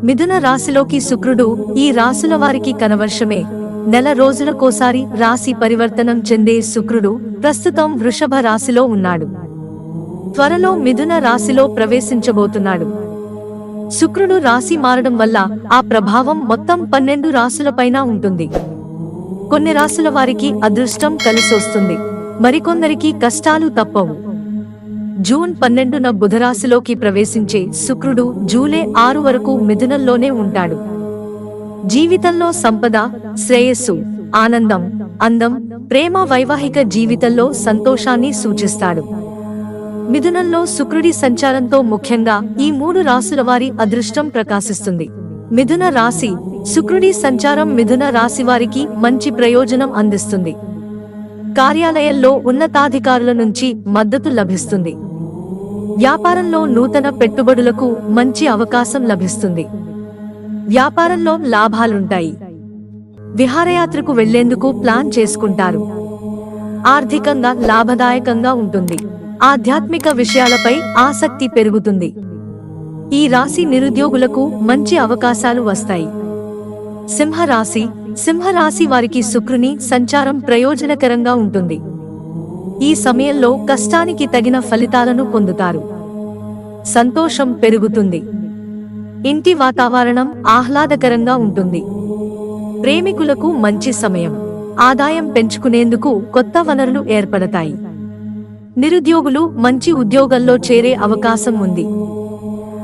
మిథున రాశిలోకి శుక్రుడు ఈ రాశుల వారికి కనవర్షమే. నెల రోజులకోసారి రాశి పరివర్తనం చెందే శుక్రుడు ప్రస్తుతం వృషభ రాశిలో ఉన్నాడు. త్వరలో మిథున రాశిలో ప్రవేశించబోతున్నాడు. శుక్రుడు రాశి మారడం వల్ల ఆ ప్రభావం మొత్తం 12 రాశులపైన ఉంటుంది. కొన్ని రాశుల వారికి అదృష్టం కలిసొస్తుంది, మరికొందరికి కష్టాలు తప్పవు. జూన్ 12న బుధరాశిలోకి ప్రవేశించే శుక్రుడు జూలై 6 వరకు మిథునంలోనే ఉంటాడు. జీవితంలో సంపద, శ్రేయస్సు, ఆనందం, అందం, ప్రేమ, వైవాహిక జీవితంలో సంతోషాన్ని సూచిస్తాడు. మిథునంలో శుక్రుడి సంచారంతో ముఖ్యంగా ఈ 3 రాశుల వారి అదృష్టం ప్రకాశిస్తుంది. మిథున రాశి శుక్రుడి సంచారం మిథున రాశి వారికి మంచి ప్రయోజనం అందిస్తుంది. కార్యాలయంలో ఉన్నతాధికారుల నుంచి మద్దతు లభిస్తుంది. వ్యాపారంలో నూతన పెట్టుబడులకు మంచి అవకాశం లభిస్తుంది. వ్యాపారంలో లాభాలుంటాయి. విహారయాత్రకు వెళ్లేందుకు ప్లాన్ చేసుకుంటారు. ఆర్థికంగా లాభదాయకంగా ఉంటుంది. ఆధ్యాత్మిక విషయాలపై ఆసక్తి పెరుగుతుంది. ఈ రాశి నిరుద్యోగులకు మంచి అవకాశాలు వస్తాయి. సింహరాశి వారికి శుక్రుని సంచారం ప్రయోజనకరంగా ఉంటుంది. ఈ సమయంలో కష్టానికి తగిన ఫలితాలను పొందుతారు. సంతోషం పెరుగుతుంది. ఇంటి వాతావరణం ఆహ్లాదకరంగా ఉంటుంది. ప్రేమికులకు మంచి సమయం. ఆదాయం పెంచుకునేందుకు కొత్త వనరులు ఏర్పడతాయి. నిరుద్యోగులు మంచి ఉద్యోగంలో చేరే అవకాశం ఉంది.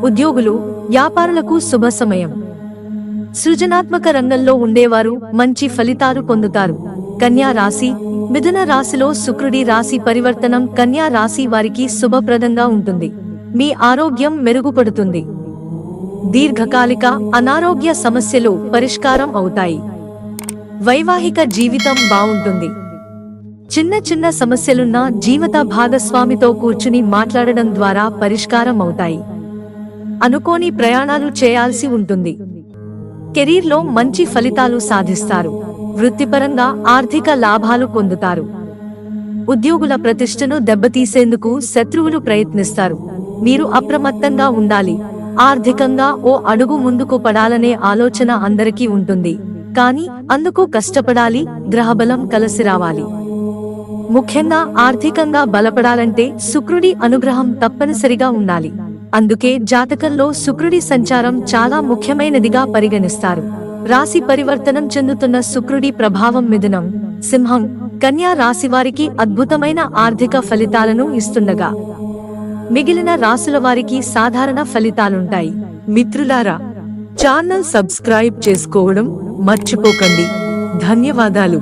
ఉద్యోగులు, వ్యాపారులకు శుభ సమయం. సృజనాత్మక రంగంలో ఉండేవారు మంచి ఫలితాలు పొందుతారు. కన్యా రాశి మిథున రాశిలో శుక్రుడి రాశి పరివర్తనం కన్యా రాశి వారికి శుభప్రదంగా ఉంటుంది. మీ ఆరోగ్యం మెరుగుపడుతుంది. దీర్ఘకాలిక అనారోగ్య సమస్యలు పరిష్కారం అవుతాయి. వైవాహిక జీవితం బావుంటుంది. చిన్న సమస్యలున్నా జీవిత భాగస్వామితో కూర్చుని మాట్లాడడం ద్వారా పరిష్కారం అవుతాయి. అనుకోని ప్రయాణాలు చేయాల్సి ఉంటుంది. కెరీర్లో మంచి ఫలితాలు సాధిస్తారు. వృత్తిపరంగా ఆర్థిక లాభాలు పొందుతారు. ఉద్యోగుల ప్రతిష్టను దెబ్బతీసేందుకు శత్రువులు ప్రయత్నిస్తారు. మీరు అప్రమత్తంగా ఉండాలి. ఆర్థికంగా ఓ అడుగు ముందుకు పడాలనే ఆలోచన అందరికీ ఉంటుంది, కానీ అందుకు కష్టపడాలి. గ్రహబలం కలిసి రావాలి. ముఖ్యంగా ఆర్థికంగా బలపడాలంటే శుక్రుడి అనుగ్రహం తప్పనిసరిగా ఉండాలి. అందుకే జాతకంలో శుక్రుడి సంచారం చాలా ముఖ్యమైనదిగా పరిగణిస్తారు. రాశి పరివర్తనం చెందుతున్న శుక్రుడి ప్రభావం మిథునం, సింహం, కన్యా రాశివారికి అద్భుతమైన ఆర్థిక ఫలితాలను ఇస్తుండగా మిగిలిన రాశుల వారికి సాధారణ ఫలితాలుంటాయి. మిత్రులారా, ఛానల్ సబ్స్క్రైబ్ చేసుకోవడం మర్చిపోకండి. ధన్యవాదాలు.